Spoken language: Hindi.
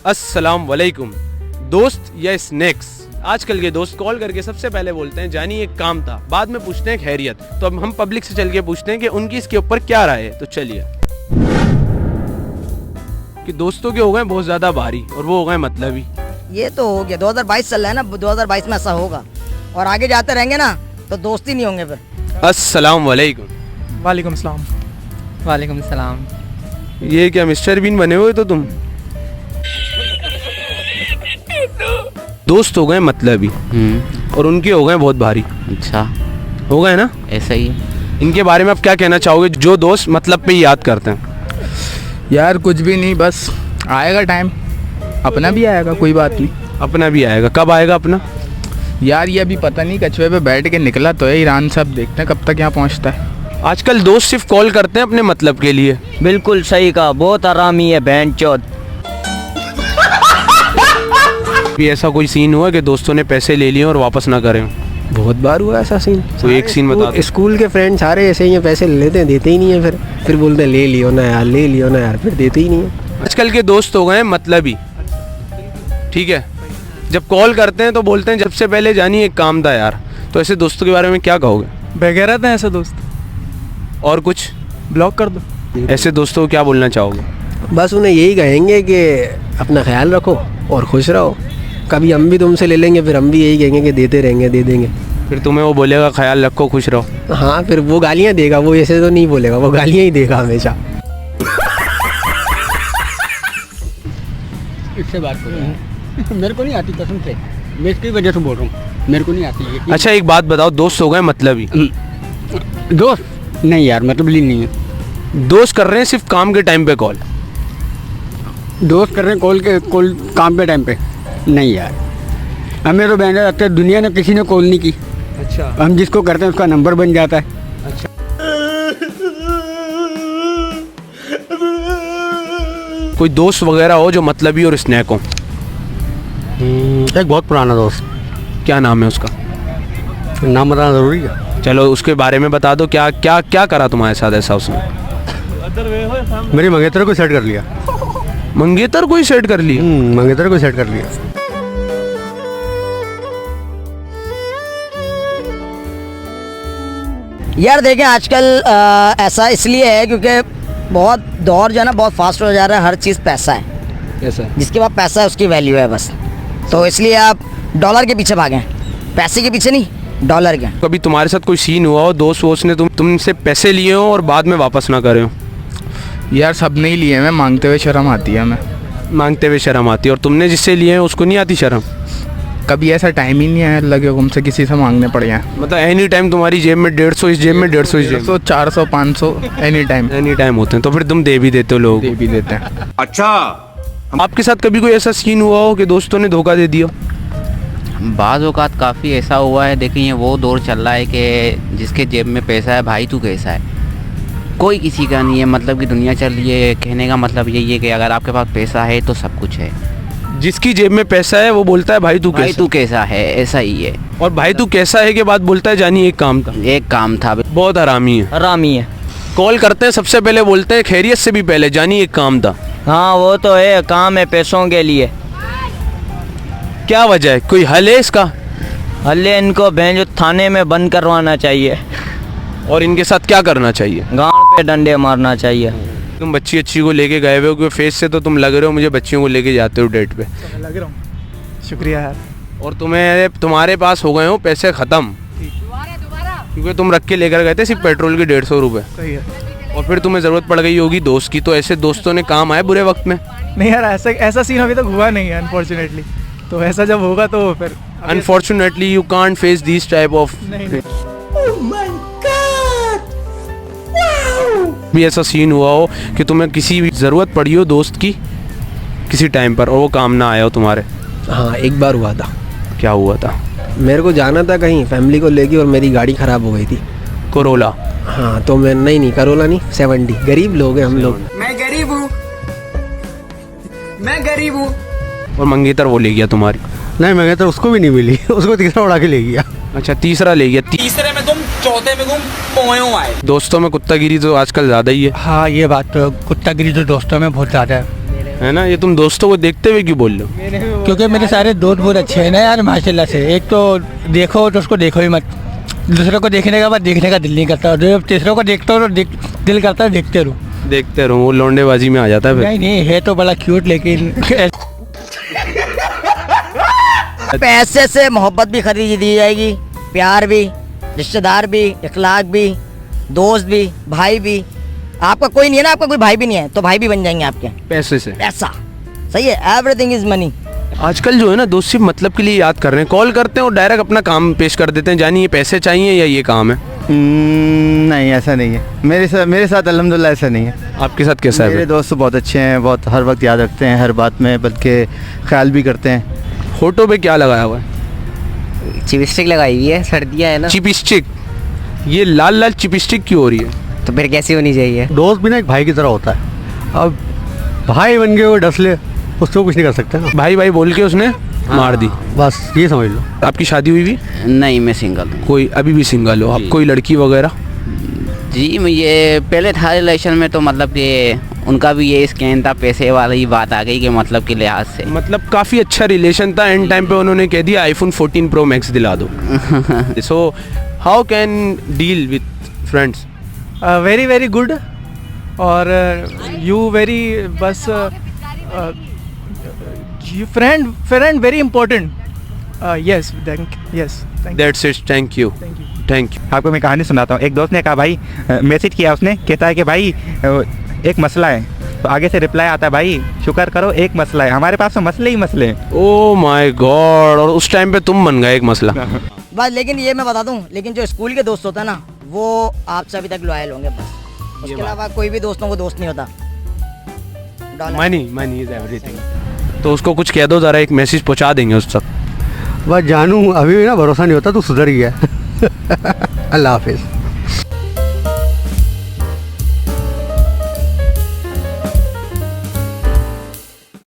अस्सलाम वालेकुम। दोस्त या स्नैक्स, आजकल के दोस्त कॉल करके सबसे पहले बोलते हैं जानी एक काम था, बाद में पूछते हैं खैरियत। तो अब हम पब्लिक से चल के पूछते हैं कि उनकी इसके ऊपर क्या राय है। तो चलिए, कि दोस्तों के हो गए बहुत ज्यादा भारी और वो हो गए मतलबी। ये तो हो गया, 2022 चल रहा है ना, 2022 में ऐसा होगा और आगे जाते रहेंगे ना तो दोस्ती नहीं होंगे फिर। अस्सलाम वालेकुम। वालेकुम सलाम। वालेकुम सलाम। ये क्या मिस्टर बीन बने हुए तो तुम? दोस्त हो गए मतलबी और उनके हो गए बहुत भारी। अच्छा, हो गए ना, ऐसा ही। इनके बारे में आप क्या कहना चाहोगे जो दोस्त मतलब पे ही याद करते हैं? यार कुछ भी नहीं, बस आएगा टाइम, अपना भी आएगा, कोई बात नहीं। अपना भी आएगा, कब आएगा अपना? यार ये अभी पता नहीं, कछुए पे बैठ के निकला तो है ईरान से, अब देखते हैं कब तक यहाँ पहुँचता है। आजकल दोस्त सिर्फ कॉल करते हैं अपने मतलब के लिए। बिल्कुल सही कहा, बहुत आरामी है बहन चौथ। भी ऐसा कोई सीन हुआ कि दोस्तों ने पैसे ले लिए और वापस ना करें? बहुत बार हुआ ऐसा सीन। तो एक सीन बता दो। स्कूल के फ्रेंड सारे ऐसे ही हैं, पैसे ले लेते हैं, देते ही नहीं है, फिर बोलते हैं ले लियो ना यार, ले लियो ना यार, फिर देते ही नहीं है। आजकल के दोस्त हो गए मतलबी, ठीक है। जब कॉल करते हैं तो बोलते हैं जब से पहले जानी एक काम था यार। तो ऐसे दोस्तों के बारे में क्या कहोगे? बेगैरत हैं ऐसे दोस्त, और कुछ? ब्लॉक कर दो। ऐसे दोस्तों को क्या बोलना चाहोगे? बस उन्हें यही कहेंगे कि अपना ख्याल रखो और खुश रहो। कभी हम भी तुमसे ले लेंगे, फिर हम भी यही कहेंगे कि देते रहेंगे, दे देंगे। फिर तुम्हें वो बोलेगा ख्याल रखो, खुश रहो। हाँ, फिर वो गालियाँ देगा, वो ऐसे तो नहीं बोलेगा, वो गालियाँ ही देगा हमेशा। इससे बात करो, मेरे को नहीं आती कसम से, मैं इसकी वजह से बोल रहा हूँ, मेरे को नहीं आती ये। अच्छा एक बात बताओ, दोस्त हो गए मतलबी? दोस्त नहीं यार, मतलब नहीं है। दोस्त कर रहे हैं सिर्फ काम के टाइम पे कॉल। दोस्त कर रहे हैं कॉल काम पे टाइम पे नहीं यार। हमें तो बहन जाते हैं, दुनिया ने किसी ने कॉल नहीं की। अच्छा। हम जिसको करते हैं उसका नंबर बन जाता है। कोई दोस्त वगैरह हो जो मतलबी और स्नैक हो? एक बहुत पुराना दोस्त। क्या नाम है उसका? नाम बताना ज़रूरी है? चलो उसके बारे में बता दो, क्या क्या क्या करा तुम्हारे साथ ऐसा उसने? मेरी मंगेतर को सेट कर लिया। मंगेतर को ही सेट कर लिया? मंगेतर को सेट कर लिया। यार देखें आजकल ऐसा इसलिए है क्योंकि बहुत दौर जो है ना बहुत फास्ट हो जा रहा है, हर चीज़ पैसा है। ऐसा? जिसके पास पैसा है उसकी वैल्यू है बस। तो इसलिए आप डॉलर के पीछे भागें, पैसे के पीछे नहीं, डॉलर के। कभी तुम्हारे साथ कोई सीन हुआ हो दोस्त वोस्त ने तुमसे पैसे लिए हो और बाद में वापस ना करे हो? यार सब नहीं लिए, मैं मांगते हुए शर्म आती है हमें। मांगते हुए शर्म आती है, और तुमने जिससे लिए हैं उसको नहीं आती शर्म? कभी ऐसा टाइम ही नहीं आया लगे हमसे किसी से मांगने पड़ गए। मतलब एनी टाइम तुम्हारी जेब में 150, इस जेब में 150, इस जेब 400 500 एनी टाइम। एनी टाइम होते हैं, तो फिर तुम दे भी देते हो लोगों दे भी देते हैं। को। आपके साथ कभी कोई ऐसा सीन हुआ हो कि दोस्तों ने धोखा दे दिया? बाज़ औक़ात काफ़ी ऐसा हुआ है। देखिए वो दौर चल रहा है कि जिसके जेब में पैसा है, भाई तू कैसा है, कोई किसी का नहीं है। मतलब कि दुनिया चल रही है, कहने का मतलब यही है कि अगर आपके पास पैसा है तो सब कुछ है। जिसकी जेब में पैसा है वो बोलता है भाई तू कैसा है, ऐसा ही है। और भाई तू कैसा है के बाद बोलता है जानी एक काम था। एक काम था। बहुत हरामी है। हरामी है। कॉल करते हैं सबसे पहले बोलते हैं खैरियत से भी पहले जानी एक काम था। हाँ वो तो है, काम है पैसों के लिए। क्या वजह है, कोई हल है इसका? हल्ले इनको जो थाने में बंद करवाना चाहिए और इनके साथ क्या करना चाहिए? गांड पे डंडे मारना चाहिए। तुम बच्ची अच्छी को लेके गए हुए हो, क्योंकि फेस से तो तुम लग रहे हो मुझे बच्चियों को लेके जाते हो डेट पे। लग रहा हूँ, शुक्रिया यार। और तुम्हारे पास हो गए हो पैसे ख़त्म, क्योंकि तुम रख के लेकर गए थे सिर्फ पेट्रोल के 150 रुपये। सही है। और फिर तुम्हें ज़रूरत पड़ गई होगी दोस्त की। तो ऐसे दोस्तों ने काम आए बुरे वक्त में? नहीं यार, ऐसा सीन अभी तक हुआ नहीं है अनफॉर्चुनेटली। तो ऐसा जब होगा तो फिर unfortunately you can't face this type of. नहीं। भी ऐसा सीन हुआ हो कि तुम्हें किसी भी ज़रूरत पड़ी हो दोस्त की किसी टाइम पर और वो काम ना आया हो तुम्हारे? हाँ, एक बार हुआ था। क्या हुआ था? मेरे को जाना था कहीं फैमिली को लेके और मेरी गाड़ी ख़राब हो गई थी। कोरोला? हाँ, तो मैं नहीं करोला नहीं, 70। गरीब लोग हैं हम लोग। मैं गरीब हूँ, मैं गरीब हूँ। और मंगेतर वो ले गया तुम्हारी? नहीं, मैं तो उसको भी नहीं मिली, उसको तीसरा उड़ा के ले गया। अच्छा, तीसरा ले गया। तीसरे में तुम, चौथे में तुम पोयों आए। दोस्तों में कुत्तागिरी तो आजकल ज़्यादा ही है। हाँ ये बात तो, कुत्तागिरी तो दोस्तों में बहुत ज़्यादा है। है ना। ये तुम दोस्तों को देखते हुए क्यों बोल रहे हो? क्योंकि मेरे सारे दोस्त बहुत अच्छे हैं ना यार माशाल्लाह से। एक तो देखो तो उसको देखो ही मत, दूसरे को देखने के बाद देखने का दिल नहीं करता, और जब तीसरों को देखते हो तो दिल करता है देखते रहो। देखते रहो, वो लौंडेबाजी में आ जाता है फिर। नहीं नहीं, है तो बड़ा क्यूट, लेकिन पैसे से मोहब्बत भी खरीद दी जाएगी, प्यार भी, रिश्तेदार भी, इखलाक भी, दोस्त भी, भाई भी। आपका कोई नहीं है ना, आपका कोई भाई भी नहीं है तो भाई भी बन जाएंगे आपके। पैसे से पैसा सही है, एवरीथिंग इज मनी। आजकल जो है ना दोस्त सिर्फ मतलब के लिए याद कर रहे हैं, कॉल करते हैं और डायरेक्ट अपना काम पेश कर देते हैं, जानी ये पैसे चाहिए या ये काम है। नहीं ऐसा नहीं है, मेरे साथ अल्हम्दुलिल्लाह ऐसा नहीं है। आपके साथ कैसा मेरे है? दोस्त बहुत अच्छे हैं, बहुत हर वक्त याद रखते हैं हर बात में, बल्कि ख्याल भी करते हैं। होठों पे क्या लगाया हुआ है? चिपस्टिक लगाई हुई है, सर्दियाँ है ना, चिपस्टिक। ये लाल लाल चिपस्टिक क्यों हो रही है? तो फिर कैसी होनी चाहिए? दोस्त भी ना एक भाई की तरह होता है। अब भाई बन गए वो डस ले, उसको कुछ नहीं कर सकते ना। भाई भाई बोल के उसने मार दी, बस ये समझ लो। आपकी शादी हुई भी? नहीं, मैं सिंगल हूँ। कोई अभी भी सिंगल हो आप? कोई लड़की वगैरह? जी, ये पहले था रिलेशन में, तो मतलब कि उनका भी ये स्कैन था, पैसे वाली बात आ गई कि मतलब के लिहाज से। मतलब काफ़ी अच्छा रिलेशन था, एंड टाइम पे उन्होंने कह दिया आईफोन 14 प्रो मैक्स दिला दो। So how can deal with friends? Very very good, और यू वेरी बस friend very important. Yes yes, that's it, thank you thank you. आपको मैं कहानी सुनाता हूँ। एक दोस्त ने कहा भाई, मैसेज किया उसने, कहता है कि भाई एक मसला है, तो आगे से रिप्लाई आता है भाई शुक्र करो एक मसला है, हमारे पास तो मसले ही मसले हैं। ओ माय गॉड, और उस टाइम पे तुम बन गए एक मसला। बस लेकिन ये मैं बता दूं, लेकिन जो स्कूल के दोस्त होता है ना वो आपसे अभी तक लॉयल होंगे बस, उसके अलावा कोई भी दोस्तों को दोस्त नहीं होता। Money is everything. तो उसको कुछ कह दो ज़रा, एक मैसेज पहुंचा देंगे उस तक। बस जानू अभी भी ना भरोसा नहीं होता, तू सुधर गया। अल्लाह हाफिज़।